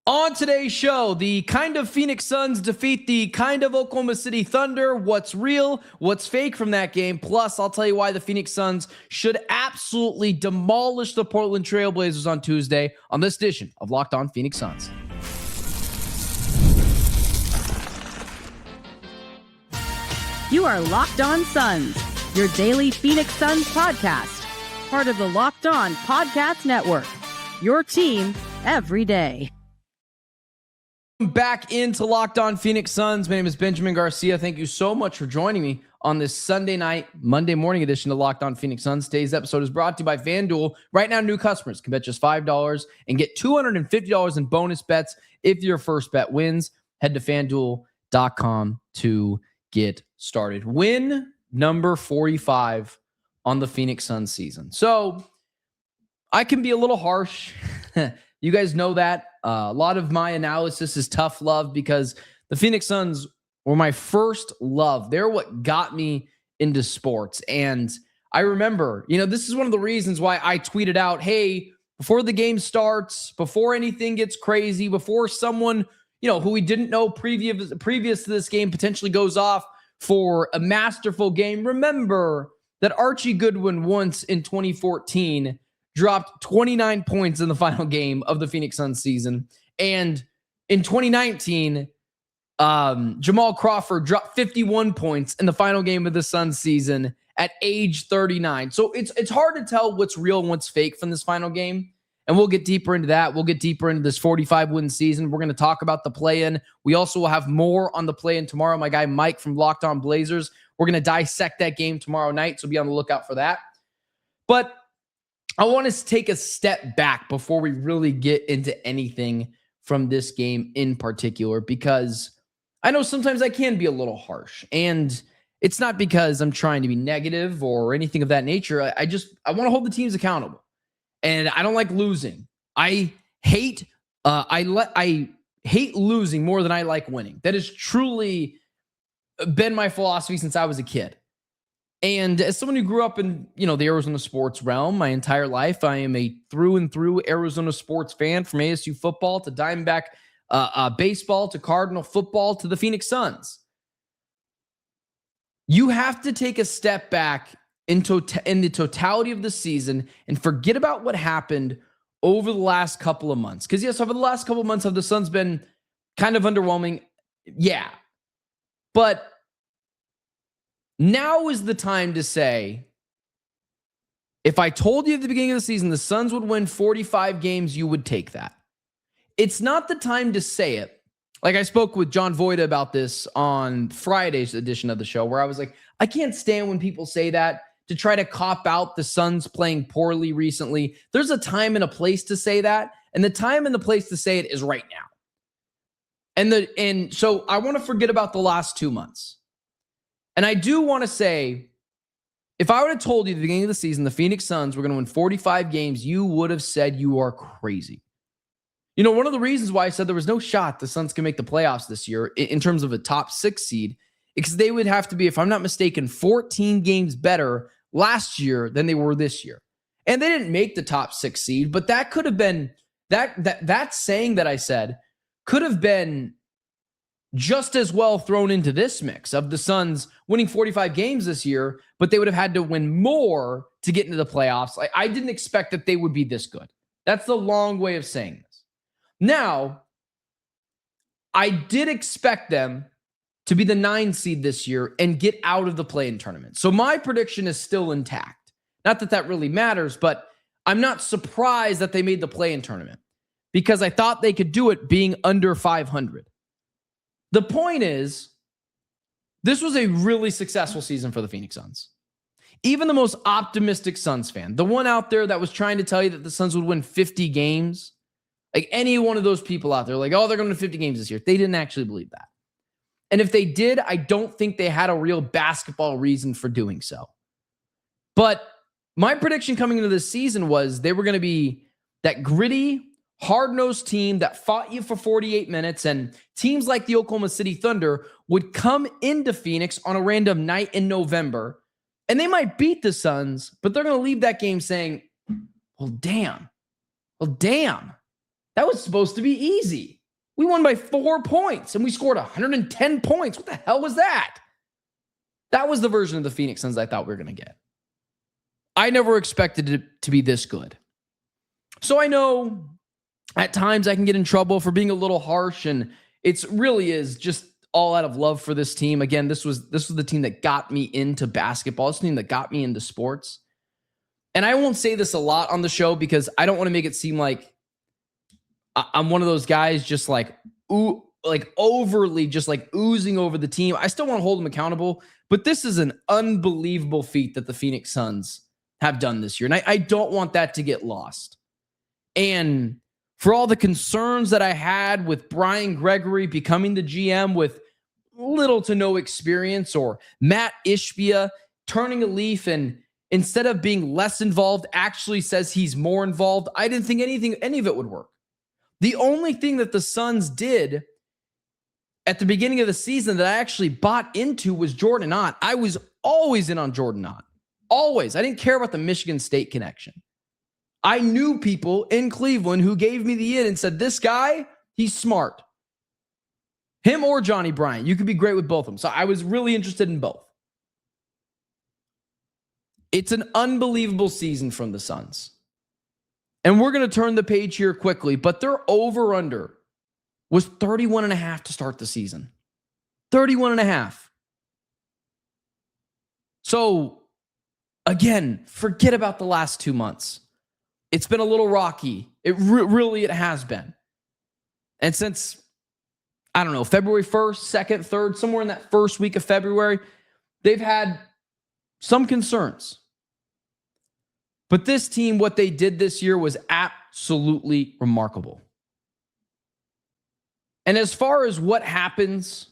On today's show, the kind of Phoenix Suns defeat the kind of Oklahoma City Thunder. What's real? What's fake from that game? Plus, I'll tell you why the Phoenix Suns should absolutely demolish the Portland Trailblazers on Tuesday on this edition of Locked On Phoenix Suns. You are Locked On Suns, your daily Phoenix Suns podcast, part of the Locked On Podcast Network, your team every day. Back into Locked On Phoenix Suns. My name is Benjamin Garcia. Thank you so much for joining me on this Sunday night, Monday morning edition of Locked On Phoenix Suns. Today's episode is brought to you by FanDuel. Right now, new customers can bet just $5 and get $250 in bonus bets if your first bet wins. Head to FanDuel.com to get started. Win number 45 on the Phoenix Suns season. So I can be a little harsh. You guys know that. A lot of my analysis is tough love because the Phoenix Suns were my first love. They're what got me into sports. And I remember, this is one of the reasons why I tweeted out, hey, before the game starts, before anything gets crazy, before someone, who we didn't know previous to this game potentially goes off for a masterful game, remember that Archie Goodwin once in 2014 dropped 29 points in the final game of the Phoenix Suns season. And in 2019, Jamal Crawford dropped 51 points in the final game of the Suns season at age 39. So it's hard to tell what's real and what's fake from this final game. And we'll get deeper into that. We'll get deeper into this 45-win season. We're going to talk about the play-in. We also will have more on the play-in tomorrow. My guy Mike from Locked On Blazers. We're going to dissect that game tomorrow night, so be on the lookout for that. But I want to take a step back before we really get into anything from this game in particular, because I know sometimes I can be a little harsh, and it's not because I'm trying to be negative or anything of that nature. I want to hold the teams accountable, and I don't like losing. I hate losing more than I like winning. That has truly been my philosophy since I was a kid. And as someone who grew up in, the Arizona sports realm my entire life, I am a through and through Arizona sports fan, from ASU football to Diamondback baseball to Cardinal football to the Phoenix Suns. You have to take a step back in the totality of the season and forget about what happened over the last couple of months. Because yes, over the last couple of months, have the Suns been kind of underwhelming? Yeah. But now is the time to say, if I told you at the beginning of the season the Suns would win 45 games, you would take that. It's not the time to say it. Like I spoke with John Boyuea about this on Friday's edition of the show, where I was like, I can't stand when people say that to try to cop out the Suns playing poorly recently. There's a time and a place to say that, and the time and the place to say it is right now. And so I want to forget about the last 2 months. And I do want to say, if I would have told you at the beginning of the season the Phoenix Suns were going to win 45 games, you would have said you are crazy. One of the reasons why I said there was no shot the Suns can make the playoffs this year in terms of a top 6 seed, because they would have to be, if I'm not mistaken, 14 games better last year than they were this year. And they didn't make the top 6 seed, but that could have been, that saying that I said could have been just as well thrown into this mix of the Suns winning 45 games this year, but they would have had to win more to get into the playoffs. I didn't expect that they would be this good. That's the long way of saying this. Now, I did expect them to be the 9 seed this year and get out of the play-in tournament. So my prediction is still intact. Not that that really matters, but I'm not surprised that they made the play-in tournament because I thought they could do it being under 500. The point is, this was a really successful season for the Phoenix Suns. Even the most optimistic Suns fan, the one out there that was trying to tell you that the Suns would win 50 games, like any one of those people out there, like, oh, they're going to win 50 games this year. They didn't actually believe that. And if they did, I don't think they had a real basketball reason for doing so. But my prediction coming into this season was they were going to be that gritty, hard-nosed team that fought you for 48 minutes, and teams like the Oklahoma City Thunder would come into Phoenix on a random night in November, and they might beat the Suns, but they're going to leave that game saying, well, damn. That was supposed to be easy. We won by 4 points and we scored 110 points. What the hell was that? That was the version of the Phoenix Suns I thought we were going to get. I never expected it to be this good. So I know at times I can get in trouble for being a little harsh, and it really is just all out of love for this team. Again, this was the team that got me into basketball. This team that got me into sports. And I won't say this a lot on the show because I don't want to make it seem like I'm one of those guys just like overly just like oozing over the team. I still want to hold them accountable, but this is an unbelievable feat that the Phoenix Suns have done this year. And I don't want that to get lost. And for all the concerns that I had with Brian Gregory becoming the GM with little to no experience, or Matt Ishbia turning a leaf and instead of being less involved actually says he's more involved, I didn't think any of it would work. The only thing that the Suns did at the beginning of the season that I actually bought into was Jordan Ott. I was always in on Jordan Ott. Always. I didn't care about the Michigan State connection. I knew people in Cleveland who gave me the in and said, this guy, he's smart. Him or Johnny Bryant. You could be great with both of them. So I was really interested in both. It's an unbelievable season from the Suns. And we're going to turn the page here quickly, but their over-under was 31.5 to start the season. 31.5. So, again, forget about the last 2 months. It's been a little rocky. It really has been. And since, I don't know, February 1st, 2nd, 3rd, somewhere in that first week of February, they've had some concerns. But this team, what they did this year was absolutely remarkable. And as far as what happens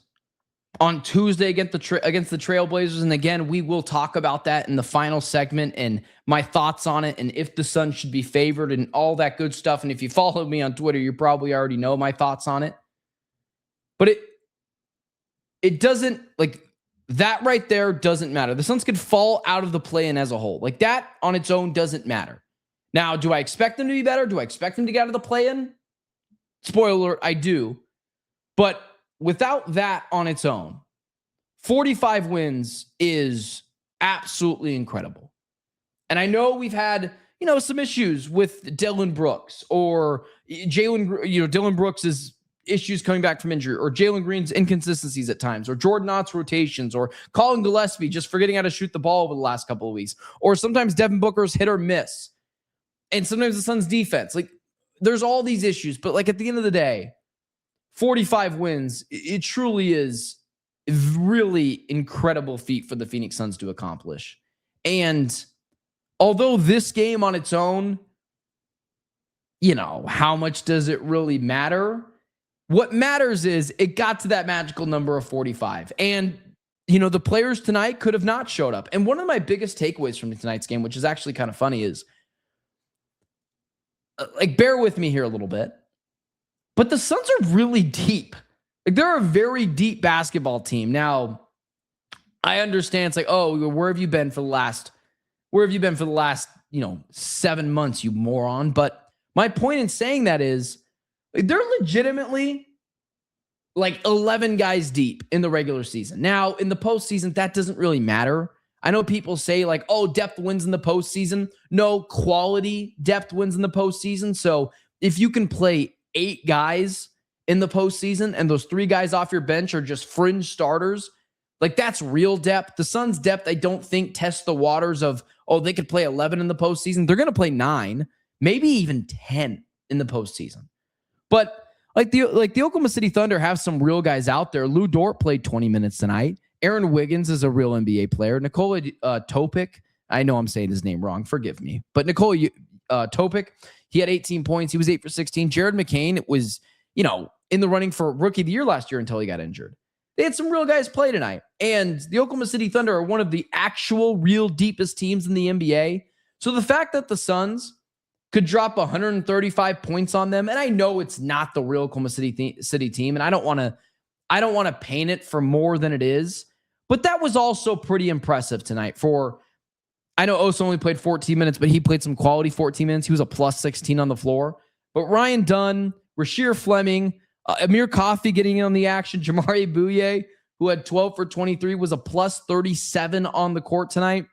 on Tuesday against the Trailblazers, and again, we will talk about that in the final segment and my thoughts on it and if the Suns should be favored and all that good stuff. And if you follow me on Twitter, you probably already know my thoughts on it. But it doesn't, like, that right there doesn't matter. The Suns could fall out of the play-in as a whole. Like, that on its own doesn't matter. Now, do I expect them to be better? Do I expect them to get out of the play-in? Spoiler alert, I do. But without that on its own, 45 wins is absolutely incredible. And I know we've had, some issues with Dillon Brooks or Dillon Brooks' issues coming back from injury, or Jalen Green's inconsistencies at times, or Jordan Ott's rotations, or Colin Gillespie just forgetting how to shoot the ball over the last couple of weeks, or sometimes Devin Booker's hit or miss, and sometimes the Suns' defense. Like, there's all these issues, but like at the end of the day, 45 wins, it truly is a really incredible feat for the Phoenix Suns to accomplish. And although this game on its own, how much does it really matter? What matters is it got to that magical number of 45. And, the players tonight could have not showed up. And one of my biggest takeaways from tonight's game, which is actually kind of funny, is, bear with me here a little bit, but the Suns are really deep. Like, they're a very deep basketball team. Now, I understand it's like, oh, where have you been for the last, 7 months, you moron? But my point in saying that is, they're legitimately 11 guys deep in the regular season. Now, in the postseason, that doesn't really matter. I know people say depth wins in the postseason. No, quality depth wins in the postseason. So if you can play 8 guys in the postseason and those 3 guys off your bench are just fringe starters, that's real depth. The Suns' depth, I don't think, tests the waters of, they could play 11 in the postseason. They're going to play 9, maybe even 10 in the postseason. But the Oklahoma City Thunder have some real guys out there. Lou Dort played 20 minutes tonight. Aaron Wiggins is a real NBA player. Nikola Topic, I know I'm saying his name wrong, forgive me. But Nikola Topic, he had 18 points. He was 8 for 16. Jared McCain was, in the running for Rookie of the Year last year until he got injured. They had some real guys play tonight. And the Oklahoma City Thunder are one of the actual real deepest teams in the NBA. So the fact that the Suns could drop 135 points on them, and I know it's not the real Oklahoma City team, and I don't want to paint it for more than it is, but that was also pretty impressive tonight. I know Oso only played 14 minutes, but he played some quality 14 minutes. He was a plus 16 on the floor. But Ryan Dunn, Rasheer Fleming, Amir Coffey getting in on the action, Jamaree Boyuea, who had 12 for 23, was a plus 37 on the court tonight.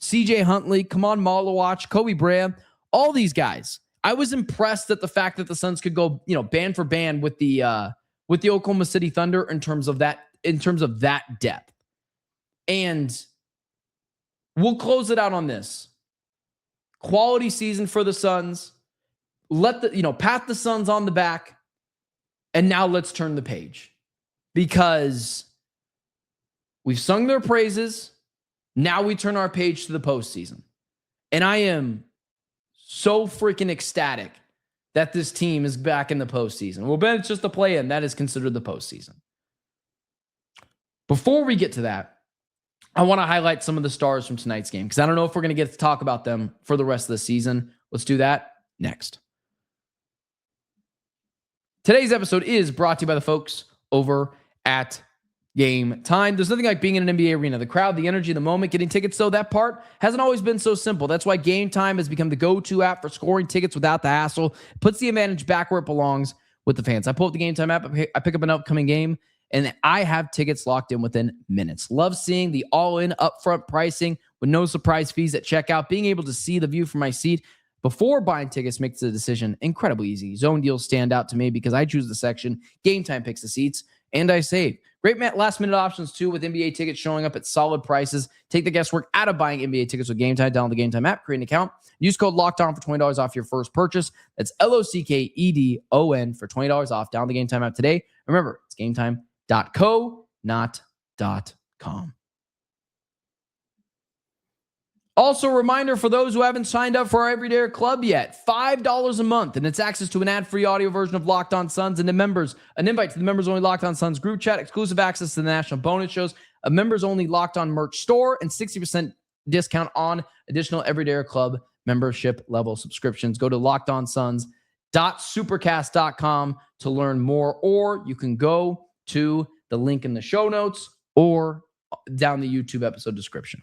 CJ Huntley, Khaman Maluach, Kobe Bryant, all these guys. I was impressed at the fact that the Suns could go, band for band with the Oklahoma City Thunder in terms of that depth. And we'll close it out on this. Quality season for the Suns. Pat the Suns on the back. And now let's turn the page. Because we've sung their praises. Now we turn our page to the postseason. And I am so freaking ecstatic that this team is back in the postseason. Well, Ben, it's just a play-in. That is considered the postseason. Before we get to that, I want to highlight some of the stars from tonight's game because I don't know if we're going to get to talk about them for the rest of the season. Let's do that next. Today's episode is brought to you by the folks over at Game Time. There's nothing like being in an NBA arena. The crowd, the energy, the moment, getting tickets. So that part hasn't always been so simple. That's why Game Time has become the go-to app for scoring tickets without the hassle. It puts the advantage back where it belongs with the fans. I pull up the Game Time app. I pick up an upcoming game, and I have tickets locked in within minutes. Love seeing the all-in upfront pricing with no surprise fees at checkout. Being able to see the view from my seat before buying tickets makes the decision incredibly easy. Zone deals stand out to me because I choose the section. Game Time picks the seats, and I save. Great last-minute options, too, with NBA tickets showing up at solid prices. Take the guesswork out of buying NBA tickets with Game Time. Download the Game Time app, create an account. Use code LOCKEDON for $20 off your first purchase. That's LOCKEDON for $20 off. Download the Game Time app today. Remember, it's GameTime.co, not .com. Also, a reminder for those who haven't signed up for our Everyday Club yet, $5 a month, and it's access to an ad-free audio version of Locked On Suns and an invite to the members-only Locked On Suns group chat, exclusive access to the national bonus shows, a members-only Locked On merch store, and 60% discount on additional Everyday Club membership level subscriptions. Go to lockedonsuns.supercast.com to learn more, or you can go to the link in the show notes or down the YouTube episode description.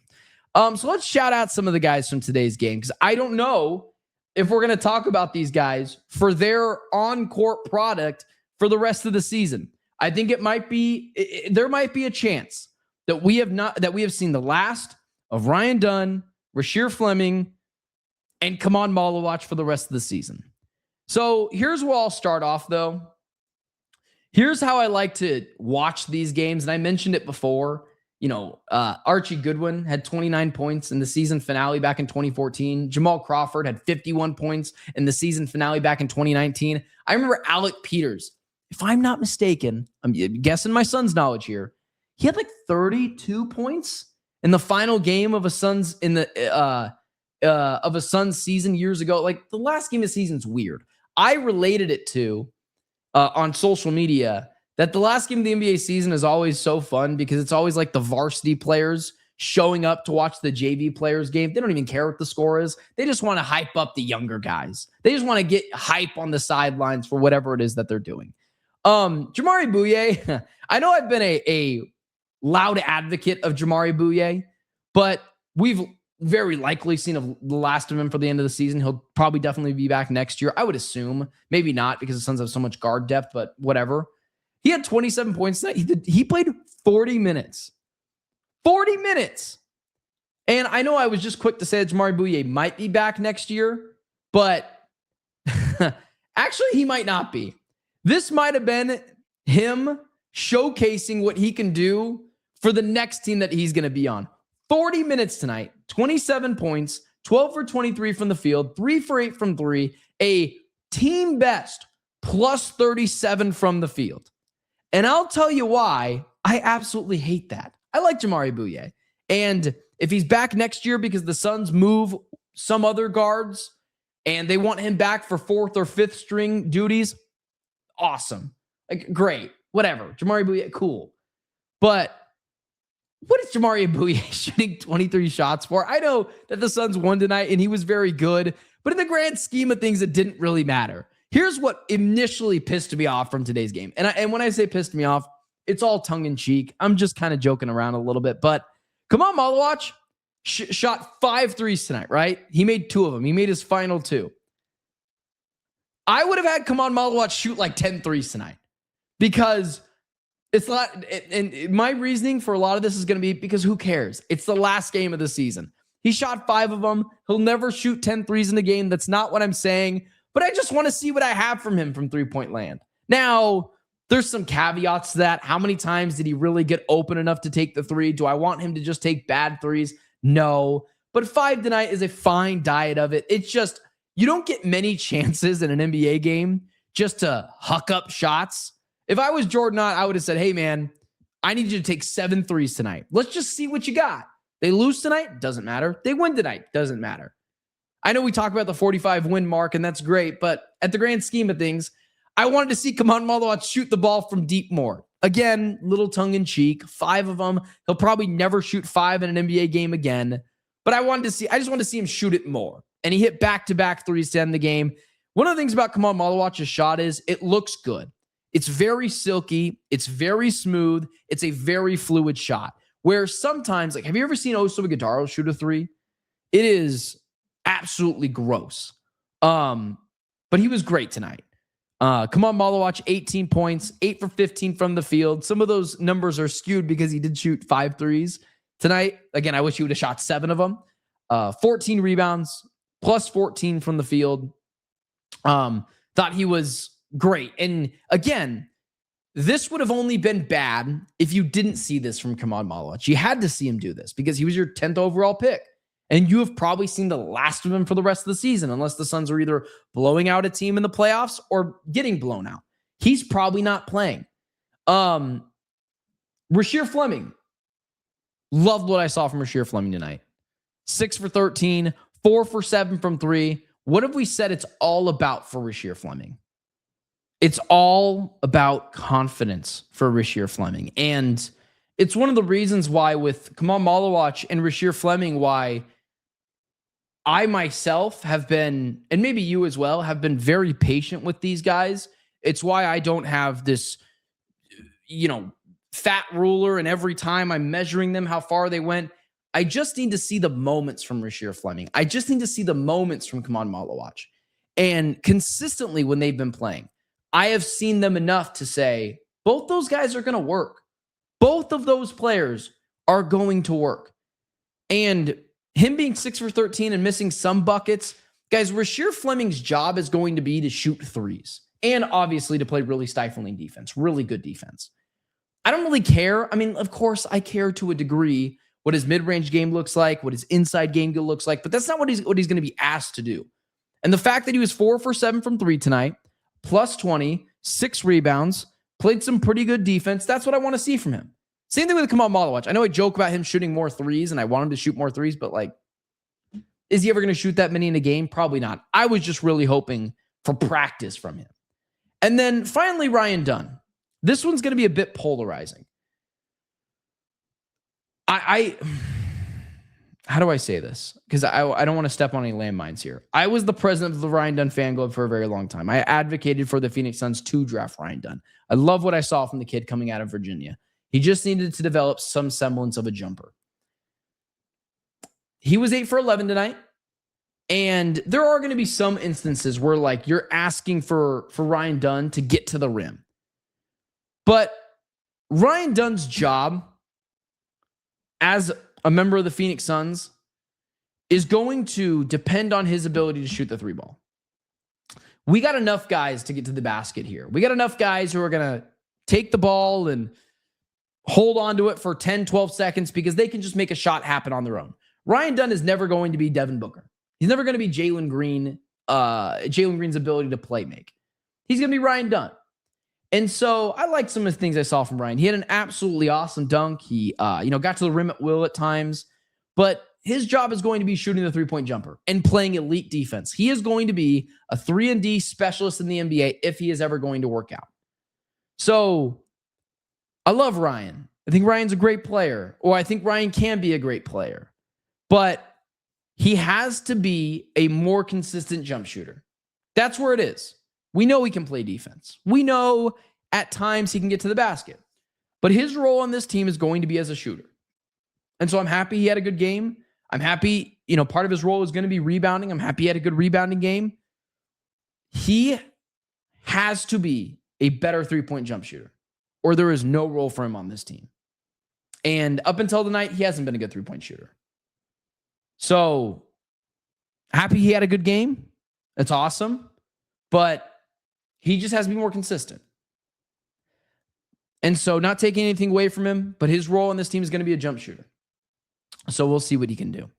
So let's shout out some of the guys from today's game because I don't know if we're going to talk about these guys for their on-court product for the rest of the season. I think there might be a chance that we have seen the last of Ryan Dunn, Rasheer Fleming, and Khaman Maluach for the rest of the season. So here's where I'll start off, though. Here's how I like to watch these games, and I mentioned it before. Archie Goodwin had 29 points in the season finale back in 2014. Jamal Crawford had 51 points in the season finale back in 2019. I remember Alec Peters. If I'm not mistaken, I'm guessing my son's knowledge here. He had like 32 points in the final game of a Suns season years ago. Like the last game of the season's weird. I related it to on social media that the last game of the NBA season is always so fun because it's always like the varsity players showing up to watch the JV players game. They don't even care what the score is. They just want to hype up the younger guys. They just want to get hype on the sidelines for whatever it is that they're doing. Jamaree Boyuea, I know I've been a loud advocate of Jamaree Boyuea, but we've very likely seen the last of him for the end of the season. He'll probably definitely be back next year. I would assume. Maybe not because the Suns have so much guard depth, but whatever. He had 27 points tonight. He played 40 minutes. 40 minutes. And I know I was just quick to say that Jamaree Boyuea might be back next year, but actually he might not be. This might have been him showcasing what he can do for the next team that he's going to be on. 40 minutes tonight, 27 points, 12 for 23 from the field, 3 for 8 from 3, a team best plus 37 from the field. And I'll tell you why I absolutely hate that. I like Jamaree Boyuea. And if he's back next year because the Suns move some other guards and they want him back for 4th or 5th string duties, awesome. Like, great. Whatever. Jamaree Boyuea, cool. But what is Jamaree Boyuea shooting 23 shots for? I know that the Suns won tonight and he was very good, but in the grand scheme of things, it didn't really matter. Here's what initially pissed me off from today's game. And when I say pissed me off, it's all tongue-in-cheek. I'm just kind of joking around a little bit. But Khaman Maluach shot 5 threes tonight, right? He made 2 of them. He made his final 2. I would have had Khaman Maluach shoot like 10 threes tonight because it's not, and my reasoning for a lot of this is going to be because who cares? It's the last game of the season. He shot 5 of them. He'll never shoot 10 threes in a game. That's not what I'm saying, but I just want to see what I have from him from three-point land. Now, there's some caveats to that. How many times did he really get open enough to take the three? Do I want him to just take bad threes? No. But 5 tonight is a fine diet of it. It's just, you don't get many chances in an NBA game just to huck up shots. If I was Jordan Ott, I would have said, hey, man, I need you to take 7 threes tonight. Let's just see what you got. They lose tonight? Doesn't matter. They win tonight? Doesn't matter. I know we talk about the 45 win mark, and that's great, but at the grand scheme of things, I wanted to see Khaman Maluach shoot the ball from deep more. Again, little tongue-in-cheek, 5 of them. He'll probably never shoot 5 in an NBA game again, but I just wanted to see him shoot it more. And he hit back-to-back threes to end the game. One of the things about Khaman Maluach's shot is it looks good. It's very silky. It's very smooth. It's a very fluid shot. Where sometimes, like, have you ever seen Oso Ighodaro shoot a 3? It is absolutely gross. But he was great tonight. Khaman Maluach, 18 points, 8 for 15 from the field. Some of those numbers are skewed because he did shoot 5 threes tonight. Again, I wish he would have shot 7 of them. 14 rebounds, plus 14 from the field. Thought he was great. And again, this would have only been bad if you didn't see this from Khaman Maluach. You had to see him do this because he was your 10th overall pick. And you have probably seen the last of him for the rest of the season, unless the Suns are either blowing out a team in the playoffs or getting blown out. He's probably not playing. Rasheer Fleming. Loved what I saw from Rasheer Fleming tonight. 6 for 13, 4 for 7 from 3. What have we said it's all about for Rasheer Fleming? It's all about confidence for Rasheer Fleming. And it's one of the reasons why with Khaman Maluach and Rasheer Fleming, why I myself have been, and maybe you as well, have been very patient with these guys. It's why I don't have this, fat ruler, and every time I'm measuring them, how far they went. I just need to see the moments from Rasheer Fleming. I just need to see the moments from Khaman Maluach. And consistently when they've been playing, I have seen them enough to say, both those guys are going to work. Both of those players are going to work. And him being 6 for 13 and missing some buckets, guys, Rasheer Fleming's job is going to be to shoot threes and obviously to play really stifling defense, really good defense. I don't really care. I mean, of course, I care to a degree what his mid-range game looks like, what his inside game looks like, but that's not what he's going to be asked to do. And the fact that he was 4 for 7 from 3 tonight, plus 20, 6 rebounds, played some pretty good defense. That's what I want to see from him. Same thing with Khaman Maluach. I know I joke about him shooting more threes and I want him to shoot more threes, but is he ever going to shoot that many in a game? Probably not. I was just really hoping for practice from him. And then finally, Ryan Dunn. This one's going to be a bit polarizing. How do I say this? Because I don't want to step on any landmines here. I was the president of the Ryan Dunn fan club for a very long time. I advocated for the Phoenix Suns to draft Ryan Dunn. I love what I saw from the kid coming out of Virginia. He just needed to develop some semblance of a jumper. He was 8 for 11 tonight. And there are going to be some instances where you're asking for Ryan Dunn to get to the rim. But Ryan Dunn's job as a member of the Phoenix Suns is going to depend on his ability to shoot the 3 ball. We got enough guys to get to the basket here. We got enough guys who are going to take the ball and hold on to it for 10, 12 seconds because they can just make a shot happen on their own. Ryan Dunn is never going to be Devin Booker. He's never going to be Jalen Green, Jalen Green's ability to play make. He's going to be Ryan Dunn. And so I liked some of the things I saw from Ryan. He had an absolutely awesome dunk. He, got to the rim at will at times, but his job is going to be shooting the 3-point jumper and playing elite defense. He is going to be a 3-and-D specialist in the NBA if he is ever going to work out. So I love Ryan. I think Ryan's a great player, or I think Ryan can be a great player, but he has to be a more consistent jump shooter. That's where it is. We know he can play defense. We know at times he can get to the basket. But his role on this team is going to be as a shooter. And so I'm happy he had a good game. I'm happy, part of his role is going to be rebounding. I'm happy he had a good rebounding game. He has to be a better three-point jump shooter, or there is no role for him on this team. And up until tonight, he hasn't been a good three-point shooter. So happy he had a good game. That's awesome. But he just has to be more consistent. And so not taking anything away from him, but his role in this team is going to be a jump shooter. So we'll see what he can do.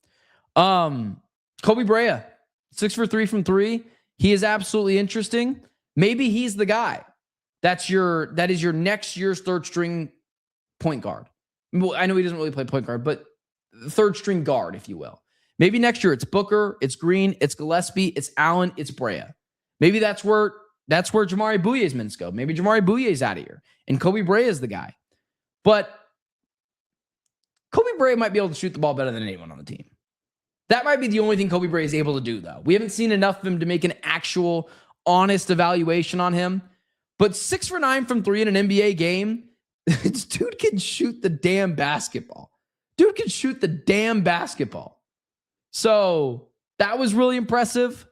Kobe Boyuea, 6 for 3 from 3. He is absolutely interesting. Maybe he's the guy. That is your next year's third string point guard. Well, I know he doesn't really play point guard, but third string guard, if you will. Maybe next year it's Booker, it's Green, it's Gillespie, it's Allen, it's Boyuea. Maybe that's where Jamaree Bouye's minutes go. Maybe Jamaree Bouye's out of here and Kobe Boyuea is the guy. But Kobe Boyuea might be able to shoot the ball better than anyone on the team. That might be the only thing Kobe Boyuea is able to do, though. We haven't seen enough of him to make an actual honest evaluation on him. But 6 for 9 from 3 in an NBA game, this dude can shoot the damn basketball. Dude can shoot the damn basketball. So that was really impressive.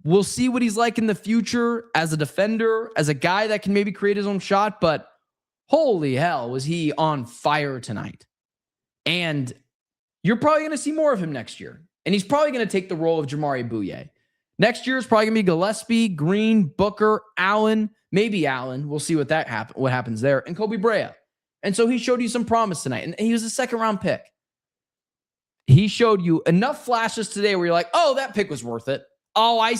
We'll see what he's like in the future as a defender, as a guy that can maybe create his own shot. But holy hell, was he on fire tonight. And you're probably going to see more of him next year. And he's probably going to take the role of Jamaree Bouye. Next year is probably going to be Gillespie, Green, Booker, Allen, maybe Allen. We'll see what happens there. And Kobe Boyuea. And so he showed you some promise tonight. And he was a second-round pick. He showed you enough flashes today where you're like, oh, that pick was worth it. I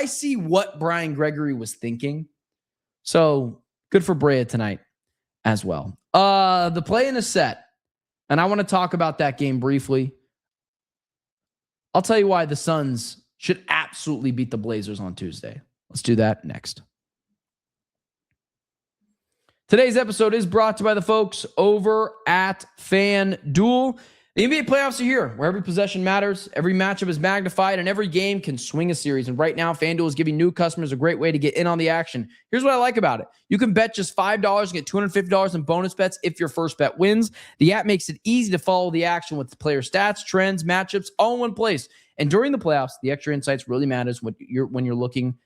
see what Brian Gregory was thinking. So good for Boyuea tonight as well. The play in a set. And I want to talk about that game briefly. I'll tell you why the Suns should absolutely beat the Blazers on Tuesday. Let's do that next. Today's episode is brought to you by the folks over at FanDuel. The NBA playoffs are here, where every possession matters, every matchup is magnified, and every game can swing a series. And right now, FanDuel is giving new customers a great way to get in on the action. Here's what I like about it. You can bet just $5 and get $250 in bonus bets if your first bet wins. The app makes it easy to follow the action with player stats, trends, matchups, all in one place. And during the playoffs, the extra insights really matters when you're looking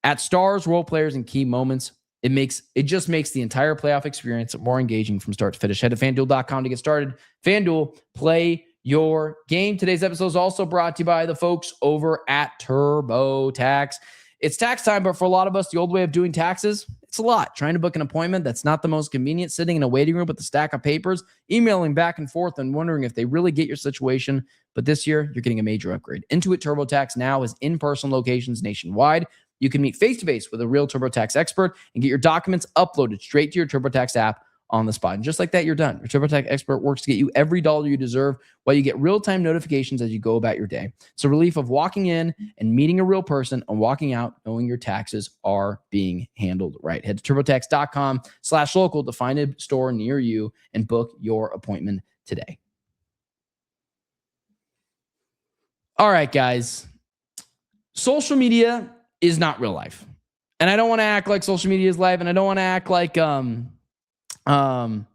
at stars, role players, and key moments. It just makes the entire playoff experience more engaging from start to finish. Head to FanDuel.com to get started. FanDuel, play your game. Today's episode is also brought to you by the folks over at TurboTax. It's tax time, but for a lot of us, the old way of doing taxes, it's a lot. Trying to book an appointment that's not the most convenient, sitting in a waiting room with a stack of papers, emailing back and forth and wondering if they really get your situation. But this year, you're getting a major upgrade. Intuit TurboTax now has in-person locations nationwide. You can meet face-to-face with a real TurboTax expert and get your documents uploaded straight to your TurboTax app on the spot. And just like that, you're done. Your TurboTax expert works to get you every dollar you deserve while you get real-time notifications as you go about your day. It's a relief of walking in and meeting a real person and walking out knowing your taxes are being handled right. Head to TurboTax.com/local to find a store near you and book your appointment today. All right, guys. Social media is not real life. And I don't want to act like social media is life, and I don't want to act like I don't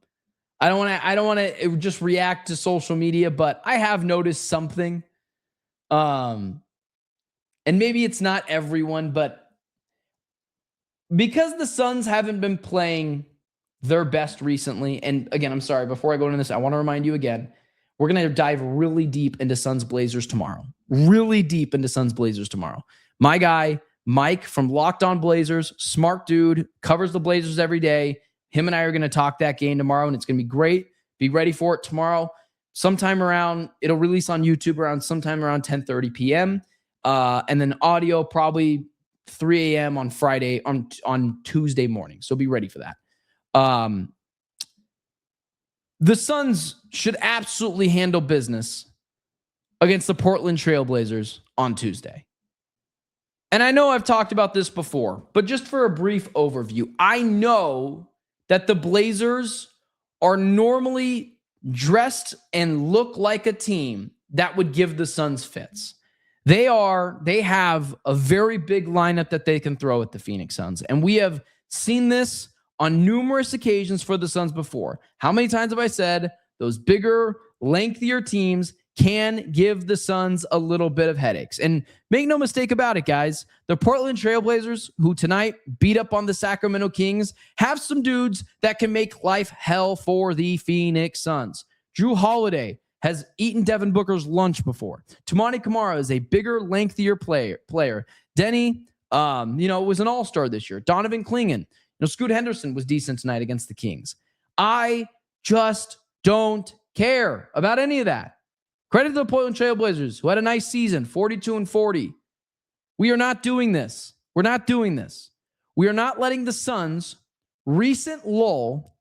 want to just react to social media, but I have noticed something. And maybe it's not everyone, but because the Suns haven't been playing their best recently, and again, I'm sorry, before I go into this, I want to remind you again, we're going to dive really deep into Suns Blazers tomorrow. Really deep into Suns Blazers tomorrow. My guy, Mike from Locked On Blazers, smart dude, covers the Blazers every day. Him and I are going to talk that game tomorrow, and it's going to be great. Be ready for it tomorrow. It'll release on YouTube sometime around 10:30 p.m. And then audio probably 3 a.m. on Friday, on Tuesday morning. So be ready for that. The Suns should absolutely handle business against the Portland Trailblazers on Tuesday. And I know I've talked about this before, but just for a brief overview, I know that the Blazers are normally dressed and look like a team that would give the Suns fits. They have a very big lineup that they can throw at the Phoenix Suns. And we have seen this on numerous occasions for the Suns before. How many times have I said those bigger, lengthier teams can give the Suns a little bit of headaches. And make no mistake about it, guys, the Portland Trailblazers, who tonight beat up on the Sacramento Kings, have some dudes that can make life hell for the Phoenix Suns. Jrue Holiday has eaten Devin Booker's lunch before. Toumani Camara is a bigger, lengthier player. Denny, was an all-star this year. Donovan Clingan, Scoot Henderson was decent tonight against the Kings. I just don't care about any of that. Credit to the Portland Trailblazers, who had a nice season, 42-40. We are not doing this. We're not doing this. We are not letting the Suns' recent lull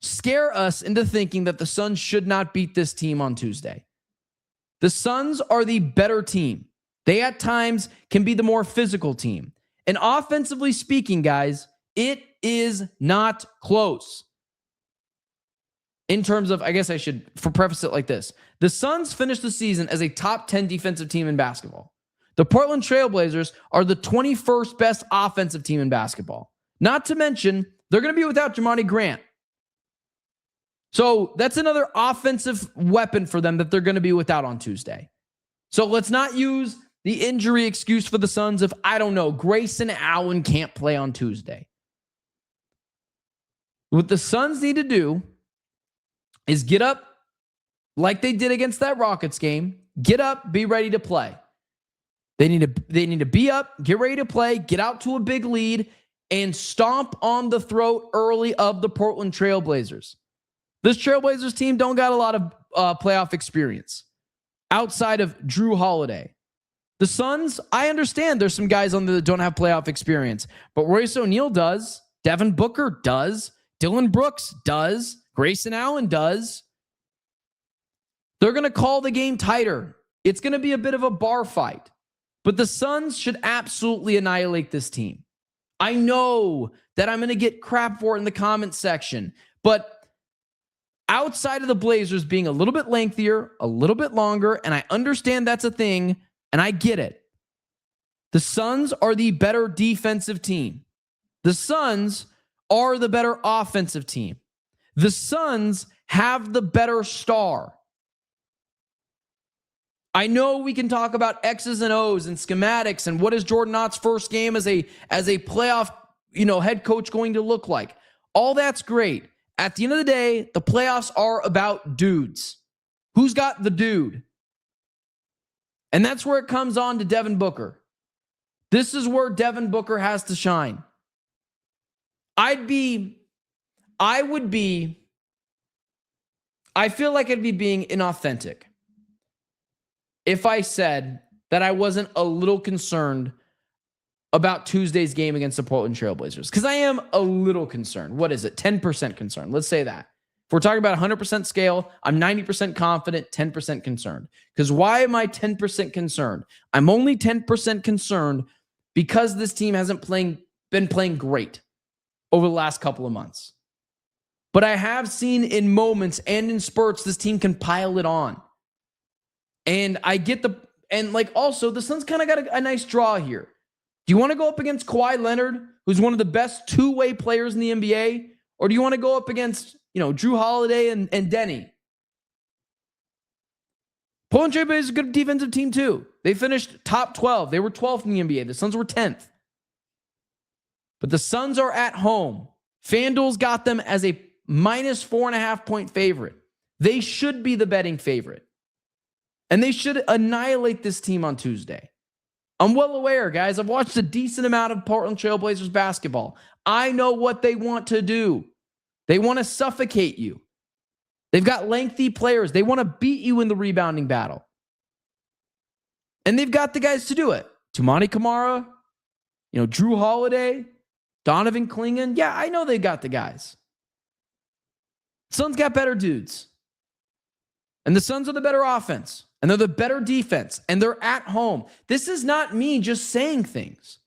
scare us into thinking that the Suns should not beat this team on Tuesday. The Suns are the better team. They at times can be the more physical team. And offensively speaking, guys, it is not close. In terms of, I guess I should preface it like this. The Suns finished the season as a top 10 defensive team in basketball. The Portland Trailblazers are the 21st best offensive team in basketball. Not to mention, they're going to be without Jamaree Grant. So that's another offensive weapon for them that they're going to be without on Tuesday. So let's not use the injury excuse for the Suns if, Grayson Allen can't play on Tuesday. What the Suns need to do is get up like they did against that Rockets game. Get up, be ready to play. They need to be up, get ready to play, get out to a big lead, and stomp on the throat early of the Portland Trailblazers. This Trailblazers team don't got a lot of playoff experience outside of Jrue Holiday. The Suns, I understand there's some guys on there that don't have playoff experience, but Royce O'Neal does, Devin Booker does, Dillon Brooks does, Grayson Allen does. They're going to call the game tighter. It's going to be a bit of a bar fight. But the Suns should absolutely annihilate this team. I know that I'm going to get crap for it in the comment section. But outside of the Blazers being a little bit lengthier, a little bit longer, and I understand that's a thing, and I get it. The Suns are the better defensive team. The Suns are the better offensive team. The Suns have the better star. I know we can talk about X's and O's and schematics and what is Jordan Ott's first game as a playoff, head coach going to look like. All that's great. At the end of the day, the playoffs are about dudes. Who's got the dude? And that's where it comes on to Devin Booker. This is where Devin Booker has to shine. I feel like I'd be being inauthentic if I said that I wasn't a little concerned about Tuesday's game against the Portland Trailblazers. Because I am a little concerned. What is it? 10% concerned. Let's say that. If we're talking about 100% scale, I'm 90% confident, 10% concerned. Because why am I 10% concerned? I'm only 10% concerned because this team hasn't been playing great over the last couple of months. But I have seen in moments and in spurts, this team can pile it on. And I get also the Suns kind of got a nice draw here. Do you want to go up against Kawhi Leonard, who's one of the best two-way players in the NBA? Or do you want to go up against, Jrue Holiday and Denny? Portland Trailblazers is a good defensive team too. They finished top 12. They were 12th in the NBA. The Suns were 10th. But the Suns are at home. FanDuel's got them as a minus 4.5 point favorite. They should be the betting favorite. And they should annihilate this team on Tuesday. I'm well aware, guys. I've watched a decent amount of Portland Trailblazers basketball. I know what they want to do. They want to suffocate you. They've got lengthy players. They want to beat you in the rebounding battle. And they've got the guys to do it. Toumani Camara, Jrue Holiday, Donovan Clingan. Yeah, I know they've got the guys. Suns got better dudes. And the Suns are the better offense. And they're the better defense. And they're at home. This is not me just saying things.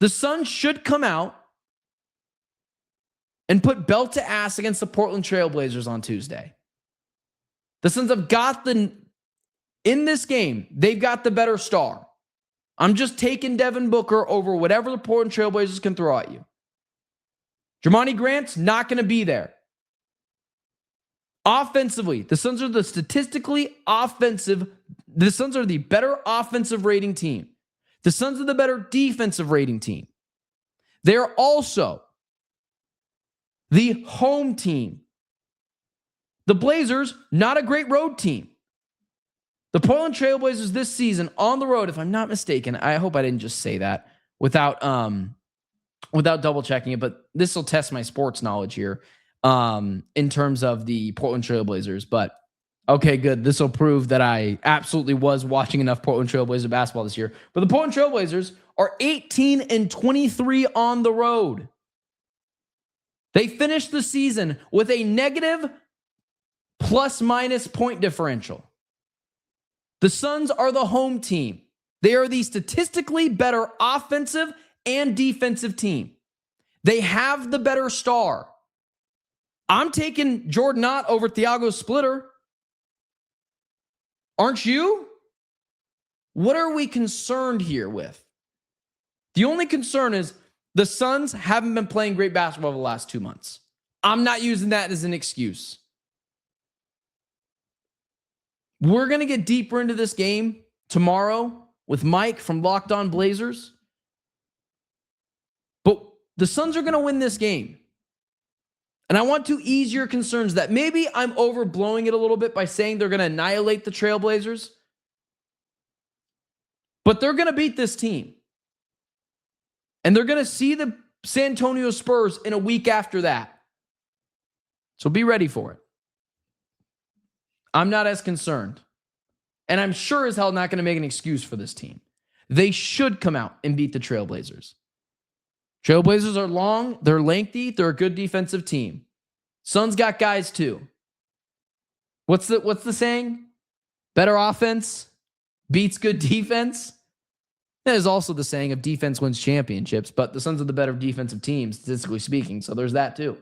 The Suns should come out and put belt to ass against the Portland Trailblazers on Tuesday. The Suns have got in this game, they've got the better star. I'm just taking Devin Booker over whatever the Portland Trailblazers can throw at you. Jamaree Grant's not going to be there. Offensively, the Suns are the statistically offensive. The Suns are the better offensive rating team. The Suns are the better defensive rating team. They're also the home team. The Blazers, not a great road team. The Portland Trailblazers this season on the road, if I'm not mistaken, I hope I didn't just say that without double checking it, but this will test my sports knowledge here in terms of the Portland Trailblazers. But okay, good. This will prove that I absolutely was watching enough Portland Trailblazer basketball this year. But the Portland Trailblazers are 18-23 on the road. They finished the season with a negative plus-minus point differential. The Suns are the home team. They are the statistically better offensive and defensive team. They have the better star. I'm taking Jordan Ott over Thiago Splitter. Aren't you? What are we concerned here with? The only concern is the Suns haven't been playing great basketball over the last 2 months. I'm not using that as an excuse. We're going to get deeper into this game tomorrow with Mike from Locked On Blazers. But the Suns are going to win this game. And I want to ease your concerns that maybe I'm overblowing it a little bit by saying they're going to annihilate the Trailblazers. But they're going to beat this team. And they're going to see the San Antonio Spurs in a week after that. So be ready for it. I'm not as concerned. And I'm sure as hell not going to make an excuse for this team. They should come out and beat the Trailblazers. Trailblazers are long, they're lengthy, they're a good defensive team. Suns got guys too. What's the saying? Better offense beats good defense. That is also the saying of defense wins championships, but the Suns are the better defensive team, statistically speaking, so there's that too.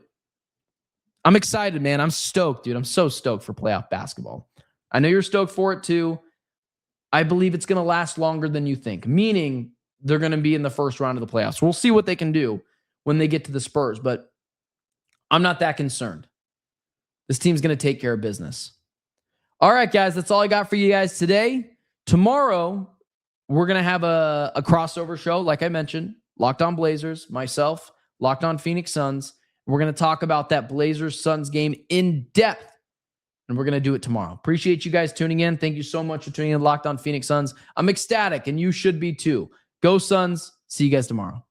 I'm excited, man. I'm stoked, dude. I'm so stoked for playoff basketball. I know you're stoked for it too. I believe it's going to last longer than you think, meaning they're going to be in the first round of the playoffs. We'll see what they can do when they get to the Spurs, but I'm not that concerned. This team's going to take care of business. All right, guys, that's all I got for you guys today. Tomorrow, we're going to have a crossover show, like I mentioned, Locked On Blazers, myself, Locked On Phoenix Suns. We're going to talk about that Blazers-Suns game in depth, and we're going to do it tomorrow. Appreciate you guys tuning in. Thank you so much for tuning in, Locked On Phoenix Suns. I'm ecstatic, and you should be too. Go Suns. See you guys tomorrow.